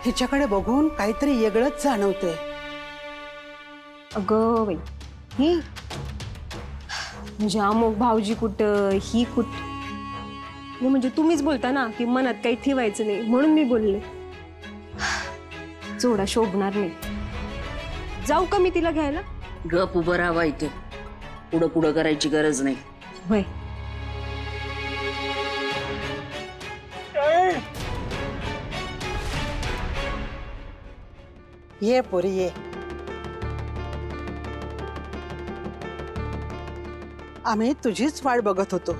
हिच्याकडे बघून काहीतरी वेगळंच जाणवतंय. अगं बाई, ही म्हणजे अमोक भाऊजी कुठं, ही कुठं. म्हणजे तुम्हीच बोलता ना की मनात काही ठेवायचं नाही, म्हणून मी बोलले. जोडा शोभणार नाही. जाऊ का मी तिला घ्यायला? गप उभं राहावा इथे, पुढं पुढं करायची गरज नाही. होय. ये पोरी ये. आम्ही तुझीच वाट बघत होतो.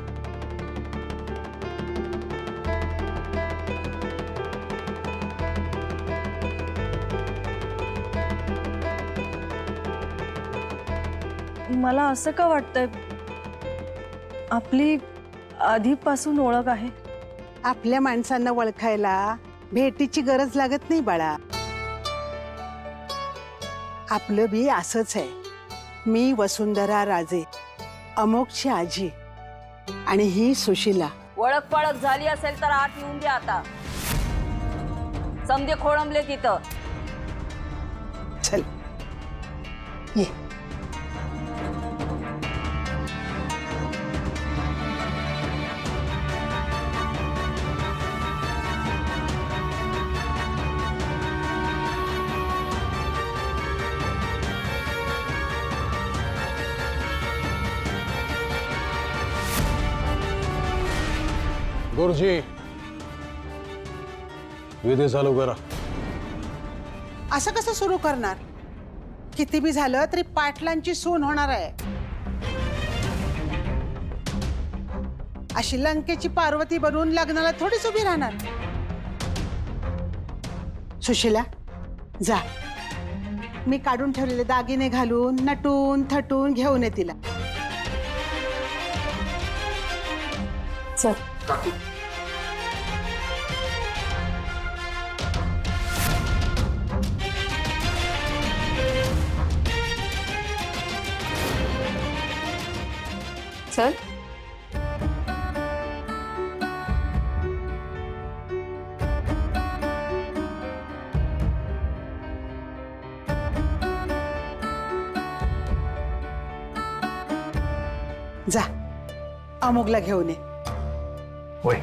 मला असं का वाटतंय आपली आधीपासून ओळख आहे. आपल्या माणसांना ओळखायला भेटीची गरज लागत नाही बाळा. आपलं बी असंच आहे. मी वसुंधरा राजे, अमोकची आजी, आणि ही सुशीला. ओळख पाळख झाली असेल तर आत येऊन द्या आता. समजे खोळंबले तिथं. चल ये. गुरुजी, विधी चालू करा. असं कसं सुरू करणार? किती बी झालं तरी पाटलांची सून होणार आहे. अशी लंकेची पार्वती बनून लग्नाला थोडीच उभी राहणार. सुशीला, जा. मी काढून ठेवलेले दागिने घालून नटून थटून घेऊन ये तिला. चल. चल. जा, अमोकला घेऊन ये. होय.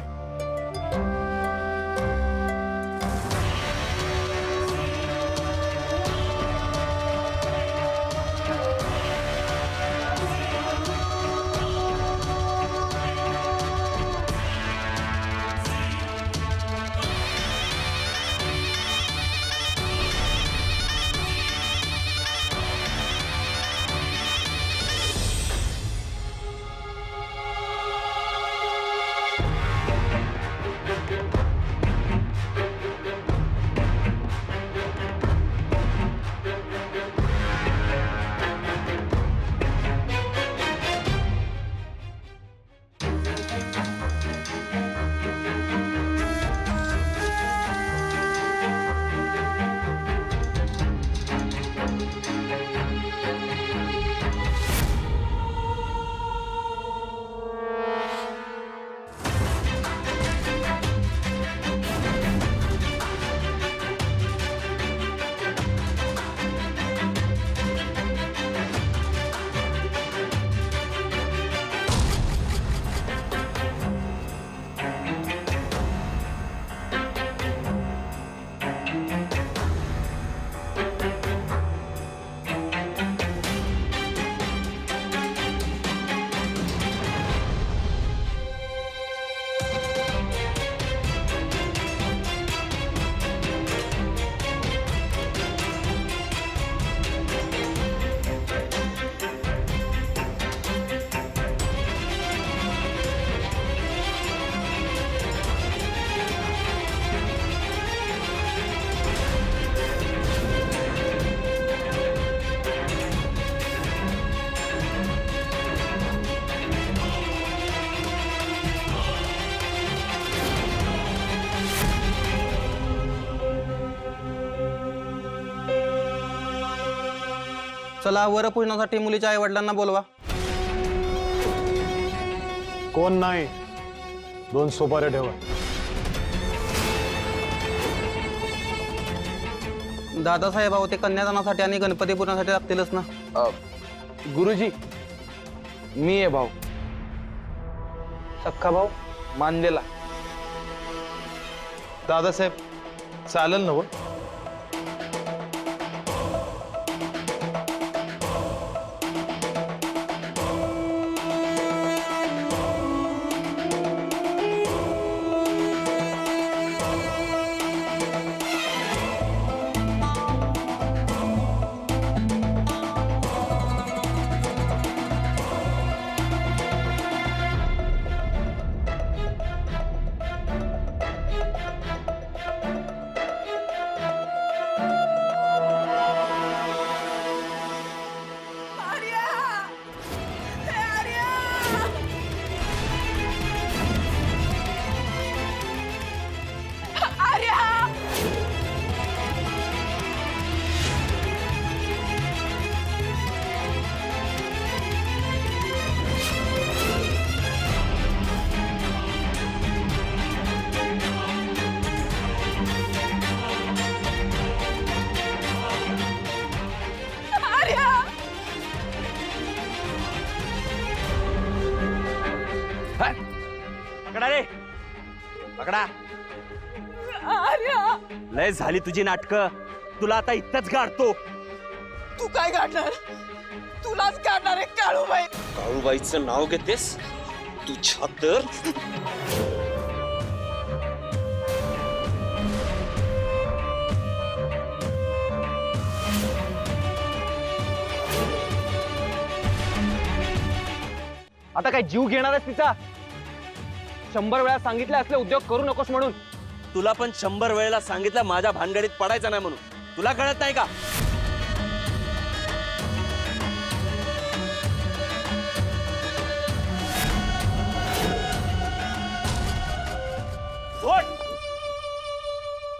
चला वरपूजनासाठी मुलीच्या आई वडिलांना बोलवा. कोण नाही, 2 सुपाऱ्या ठेवा. दादासाहेब आहो ते कन्यादानासाठी आणि गणपती पुजनासाठी लागतीलच ना. गुरुजी मी आहे भाऊ, सख्खा भाऊ मानलेला. दादासाहेब चालेल ना? पकडा रे, पकडा. लय झाली तुझी नाटकं, तुला आता इथंच गाडतो. तू काय काढणार? तुलाच काढणार आहे काळूबाई. काळूबाईचं नाव घेतेस तुझ्या तर. आता काय जीव घेणार आहेस तिचा? 100 वेळा सांगितले असले उद्योग करू नकोस म्हणून. तुला पण 100 वेळेला सांगितलं माझ्या भानगडीत पडायचं नाही म्हणून. तुला कळत नाही का?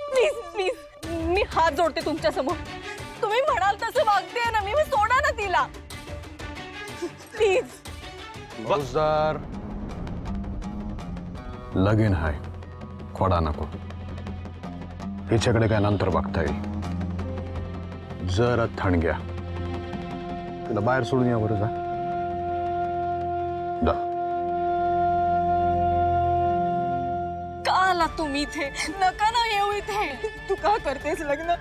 प्लीज प्लीज मी हात जोडते तुमच्या समोर. तुम्ही म्हणाल तसं वागते ना मी सोडा ना तिला प्लीज. फौजदार लगीन हाय, खोडा नको. हिच्याकडे काय नंतर बघता येईल. जरा थंडग्या तिला बाहेर सोडून या बरं. जा. का आला तुम्ही इथे? नका ना येऊ इथे. तू का करतेस लग्न?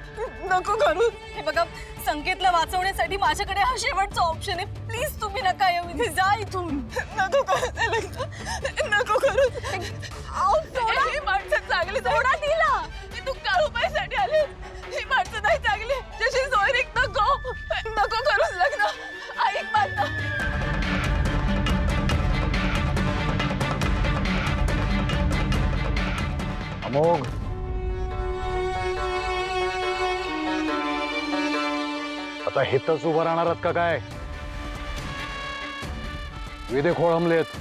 नको करू. हे बघा संकेतला वाचवण्यासाठी माझ्याकडे हा शेवटचा ऑप्शन आहे. प्लीज तुम्ही नका येऊ इथे. जा इथून. नको करू ते लग्न. नको करू. ही माणसं चांगली सोडा तिला. तू काळूबाईसाठी आले. ही माणसं नाही चांगली. जशी सोयरीक नको नको करूच लग्न. ऐक माझं. अमोघ आता हेतच उभं राहणार आहात का काय? विधे खोळंबलेत.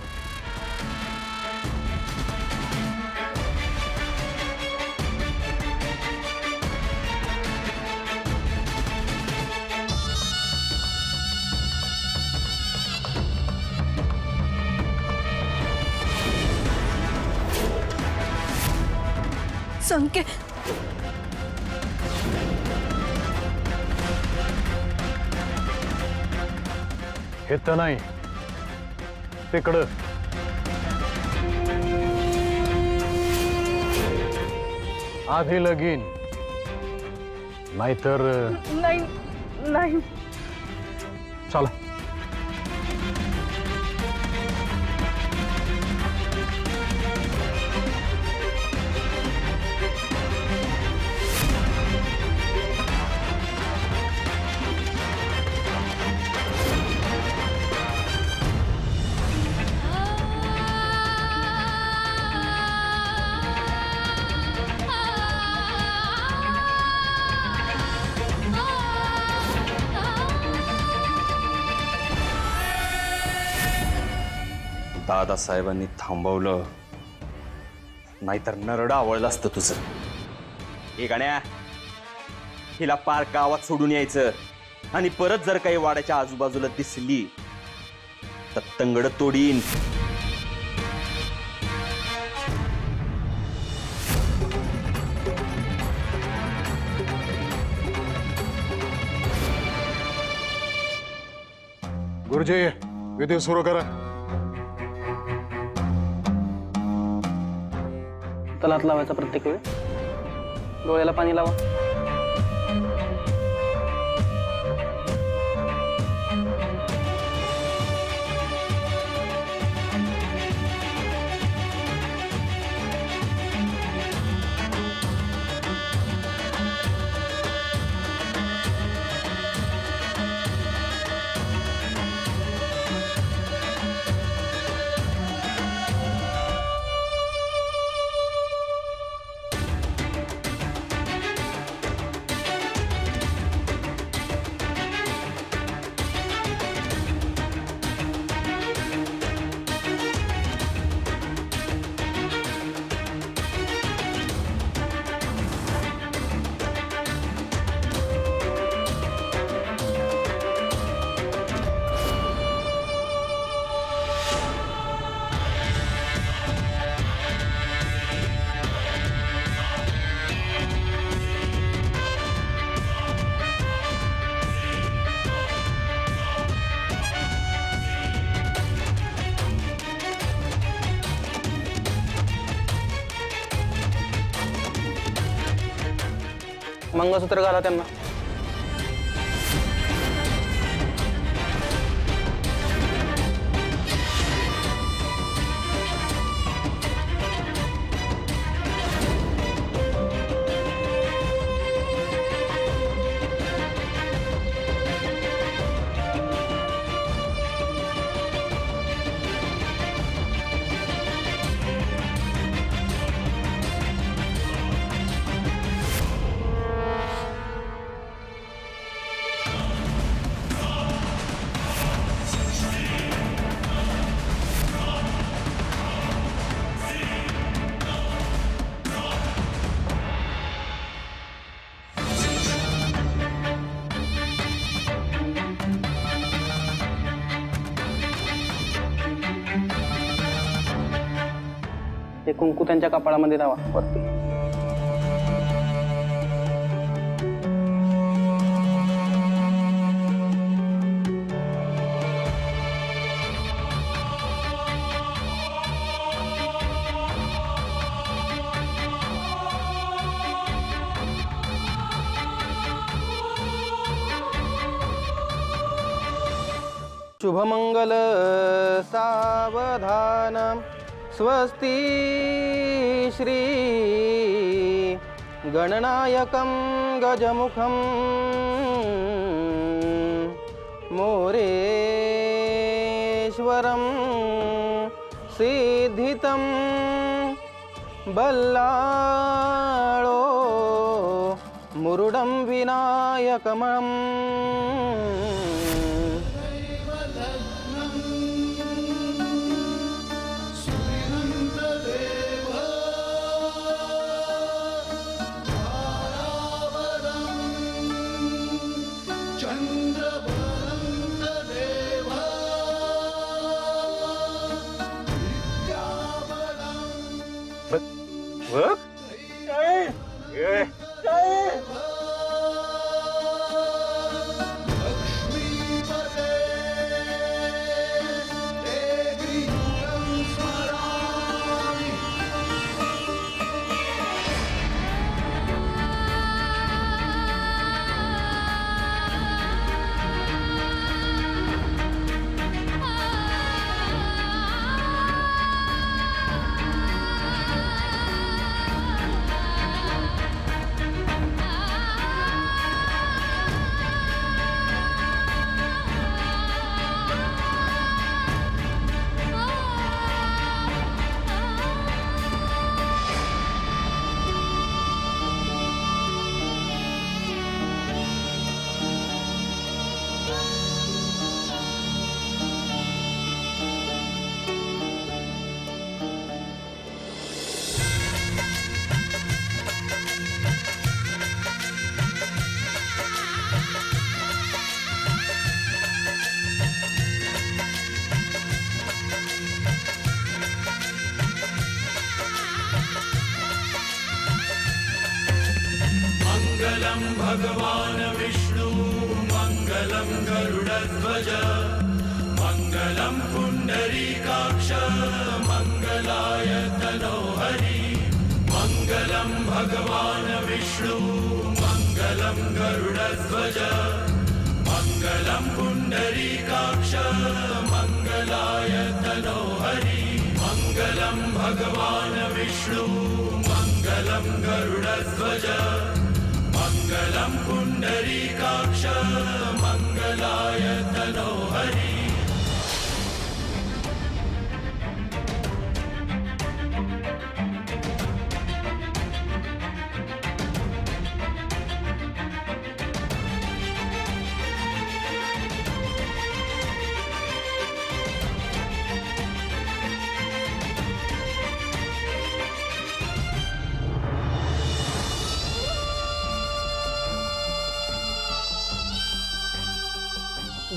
संकेत हे तर नाही, तिकडं. आधी लगीन नाहीतर नाही नाही. चला. दादासाहेबांनी थांबवलं, नाहीतर नरडा आवळलं असतं तुझं. हे गाण्या, हिला पार गावात सोडून यायचं आणि परत जर काही वाड्याच्या आजूबाजूला दिसली तर तंगड तोडीन. गुरुजी विधी सुरू करा. तलात लावायचा प्रत्येक वेळी. डोळ्याला पाणी लावा. मंगळसूत्र घाला त्यांना. ते कुंकू त्यांच्या कपाळामध्ये लावा वरती. शुभमंगल सावधान स्वस्ति श्री गणनायकं गजमुखं मोरेश्वरं सिद्धितं बल्लाळो मुरुडं विनायकमम्. भगवान् विष्णु मंगलं गरुडध्वज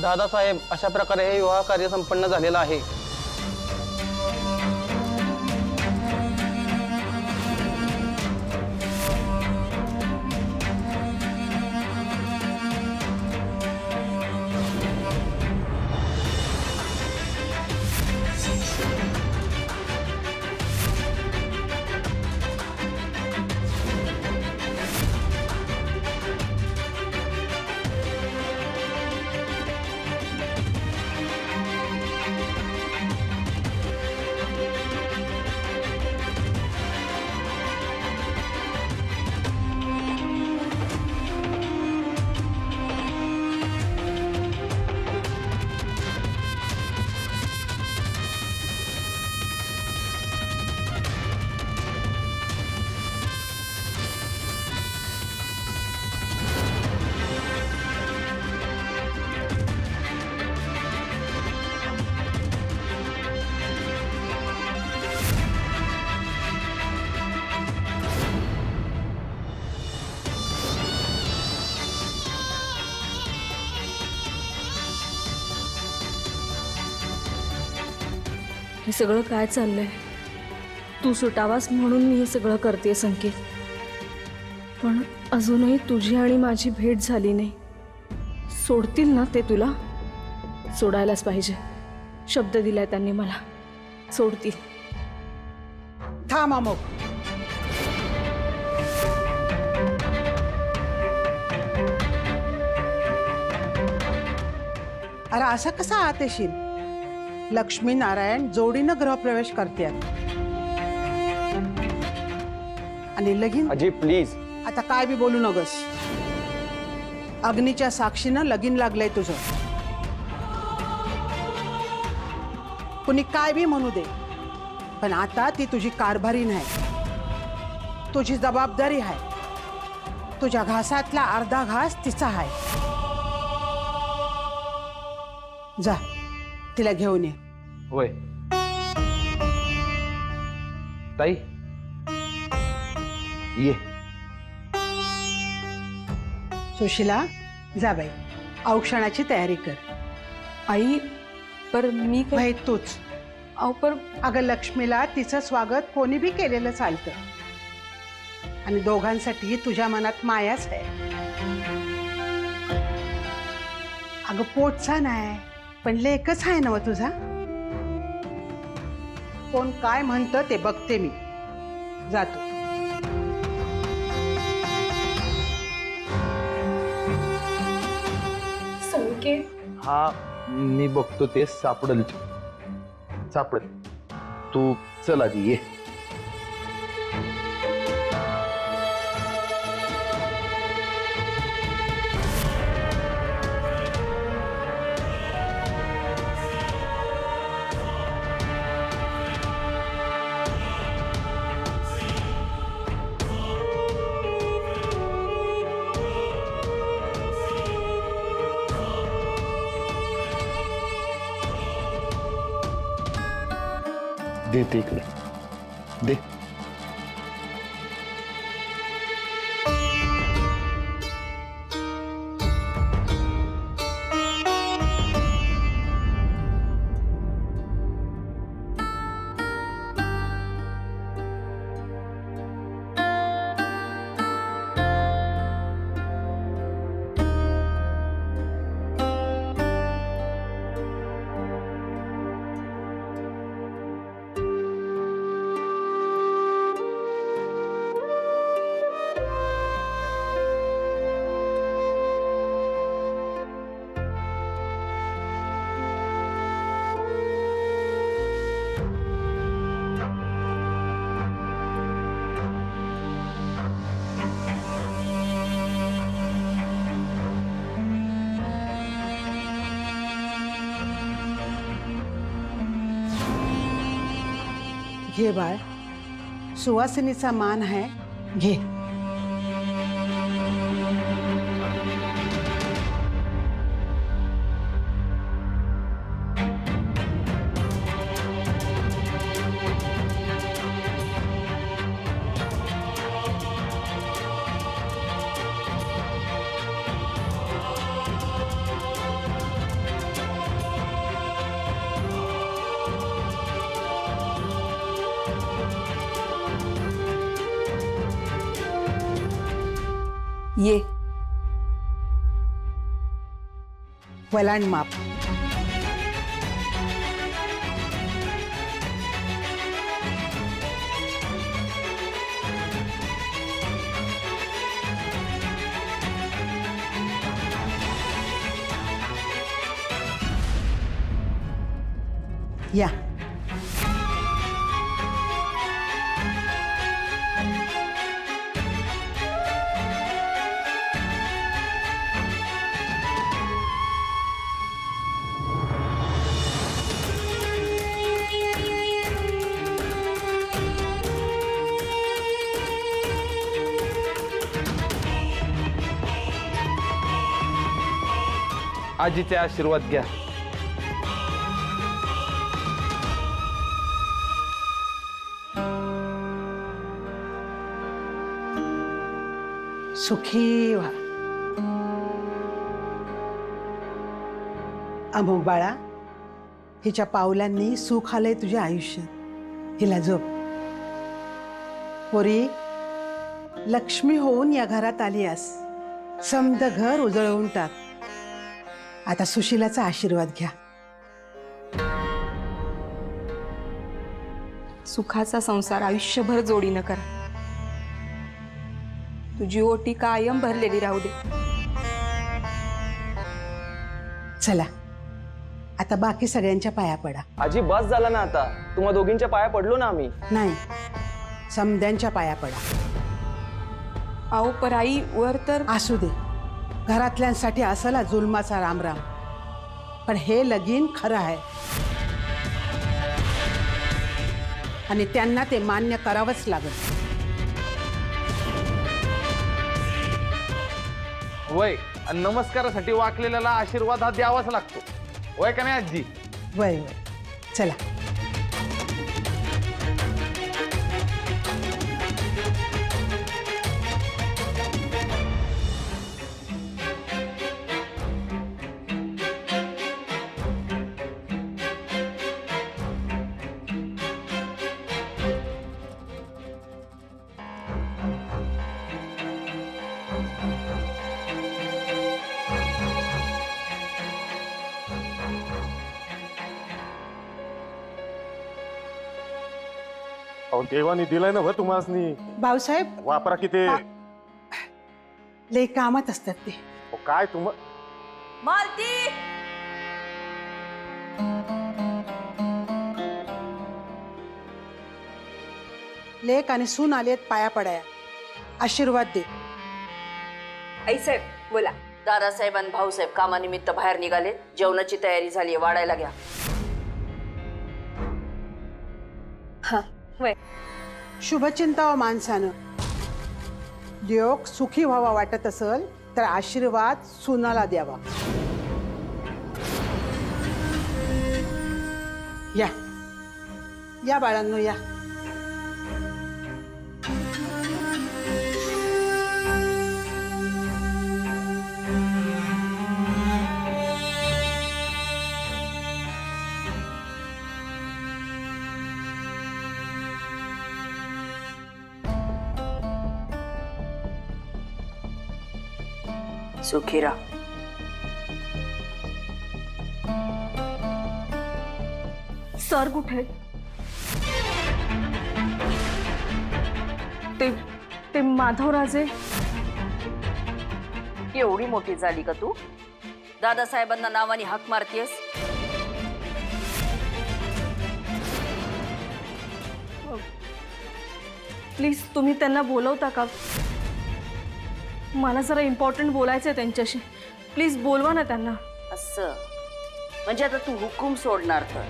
दादासाहेब, अशा प्रकारे हे विवाह कार्य संपन्न झालेलं आहे. हे सगळं काय चाललंय? तू सुटावास म्हणून मी हे सगळं करते संकेत. पण अजूनही तुझी आणि माझी भेट झाली नाही. सोडतील ना ते तुला? सोडायलाच पाहिजे. शब्द दिलाय त्यांनी मला, सोडतील. थांब अमोक. अरे असा कसा आत येशील? लक्ष्मी नारायण जोडीनं गृहप्रवेश करतात आणि लगीन. अजी प्लीज. आता काय बी बोलू नगस. अग्नीच्या साक्षीनं लगीन लागलंय तुझं. कुणी काय बी म्हणू दे, पण आता ती तुझी कारभारी नाही, तुझी जबाबदारी आहे. तुझ्या घासातला अर्धा घास तिचा आहे. जा तिला घेऊन ये. होय ताई, ये. सुशिला, जा बाई, औक्षणाची तयारी कर. आई, पर मी काय? बाई तूच. अहो पर अगं लक्ष्मीला तिचं स्वागत कोणी बी केलेलं चालतं, आणि दोघांसाठी तुझ्या मनात मायाच आहे. अगं पोटचा नाही, पण लेकच आहे ना व तुझा. कोण काय म्हणतं ते बघते मी. जातो. संकेत, हा मी बघतो ते सापडल. तू चल आधी ये. दे ते इकडे दे. घे बाळ, सुवासिनीचा मान आहे, घे. ये. वलांड माप. या. आजीचे आशीर्वाद घ्या. सुखी व्हा. अमोग बाळा, हिच्या पावलांनी सुख आलंय तुझ्या आयुष्यात. हिला जप. पोरी, लक्ष्मी होऊन या घरात आली आहेस. समद घर उजळवून टाक. आता सुशीलाचा आशीर्वाद घ्या. सुखाचा संसार आयुष्यभर जोडीनं करा. तुझी ओटी कायम भरलेली राहू दे. चला, आता बाकी सगळ्यांच्या पाया पडा. आजी बस झाला ना आता, तुम्हा दोघींच्या पाया पडलो ना आम्ही. नाही, समद्यांच्या पाया पडा. अहो पराई वर तर असू दे, घरातल्यांसाठी असला जुलमाचा रामराम, पण हे लगीन खरं आहे आणि त्यांना ते मान्य करावंच लागेल. वय आणि नमस्कारासाठी वाकलेल्याला आशीर्वाद हा द्यावाच लागतो. वय का नाही आजी? वय वय. चला. अहो देवानी दिलाय ना व तुम्हासनी. भाऊसाहेब, वापरा की ते. लय कामात असतात ते. अहो, काय मालती, लेक आणि सून आलेत पाया पडाया. आशीर्वाद दे. आई साहेब बोला. दादासाहेब आणि भाऊसाहेब कामानिमित्त बाहेर निघाले. जेवणाची तयारी झाली, वाढायला घ्या. हा वय. शुभचिंता व माणसानं देव सुखी व्हावा वाटत असेल तर आशीर्वाद सुनाला द्यावा. या या बाळांनो, या. सुखी राहा. सर कुठे? ते माधवराजे. एवढी मोठी झाली का तू? दादासाहेबांना नावाने हाक मारतेस. प्लीज तुम्ही त्यांना बोलवता का? मला जरा इम्पॉर्टंट बोलायचं आहे त्यांच्याशी. प्लीज बोलवा ना त्यांना. असं म्हणजे आता तू हुकूम सोडणार तर?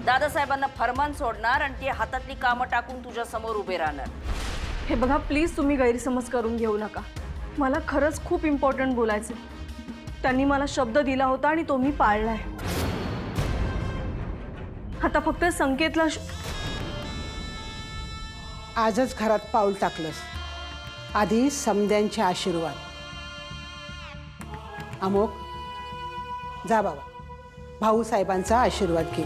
दादासाहेबांना फरमान सोडणार आणि ते हातातली कामं टाकून तुझ्या समोर उभे राहणार. हे बघा प्लीज तुम्ही गैरसमज करून घेऊ नका. मला खरंच खूप इम्पॉर्टंट बोलायचं. त्यांनी मला शब्द दिला होता आणि तो मी पाळलाय. आता फक्त संकेतला आजच घरात पाऊल टाकलंस, आधी समद्यांचे आशीर्वाद. अमोक, जा बाबा, भाऊसाहेबांचा आशीर्वाद घे.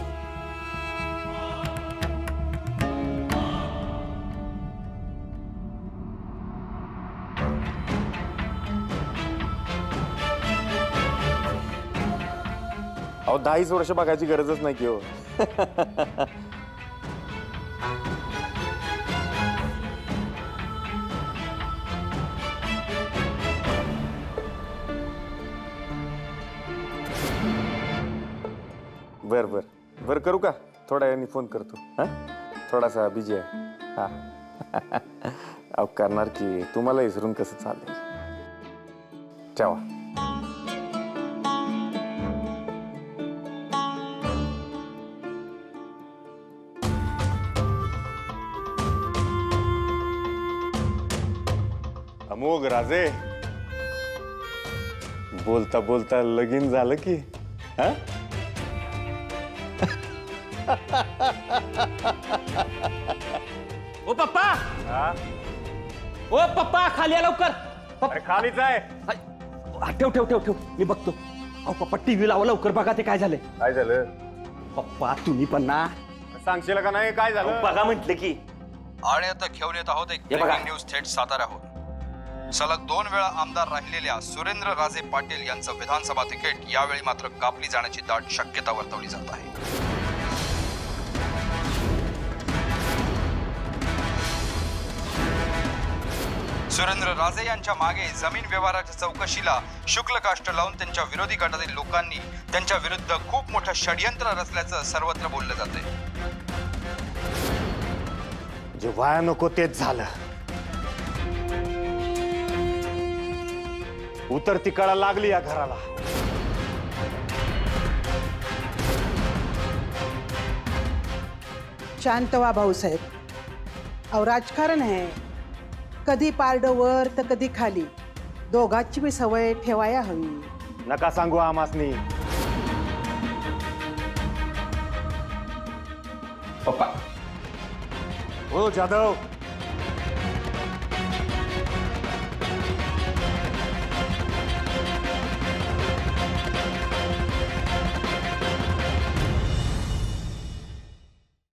अहो 10 वर्ष बघायची गरजच नाही की हो. बर बर बर, करू का? थोड्या वेळाने फोन करतो. हा, थोडासा बिजी आहे. हा अहो करणार की, तुम्हाला विसरून कसं चालेल. ठेवा. अमोघ राजे, बोलता बोलता लगीन झालं की. हा, ओ पप्पा, हा? ओ पप्पा, खाली या लवकर. अरे खालीच आहे. ठेव ठेव ठेव ठेव, मी बघतो. अहो पप्पा, टीव्ही लावा लवकर, बघा ते काय झालंय. काय झालं? पप्पा तुम्ही पण ना सांगशील का नाही काय झालं? बघा म्हंटले की. आणि आता घेऊन येत आहोत एक हे बघा. ब्रेकिंग न्यूज थेट साताऱ्याहून. सलग 2 वेळा आमदार राहिलेल्या सुरेंद्र राजे पाटील यांचं विधानसभा तिकीट यावेळी मात्र कापली जाण्याची दाट शक्यता वर्तवली जात आहे. सुरेंद्र राजे यांच्या मागे जमीन व्यवहाराच्या चौकशीला शुक्ल काष्ट लावून त्यांच्या विरोधी गटातील लोकांनी त्यांच्या विरुद्ध खूप मोठं षडयंत्र रचल्याचं सर्वत्र बोललं जाते. जे व्हाया नको तेच झालं. उतरती कळा लागली या घराला. शांत व्हा भाऊसाहेब. अहो राजकारण आहे, कधी पारडं वर तर कधी खाली. दोघांची बी सवय ठेवायला हवी. नका सांगू आमासनी. पप्पा, हो जाधव,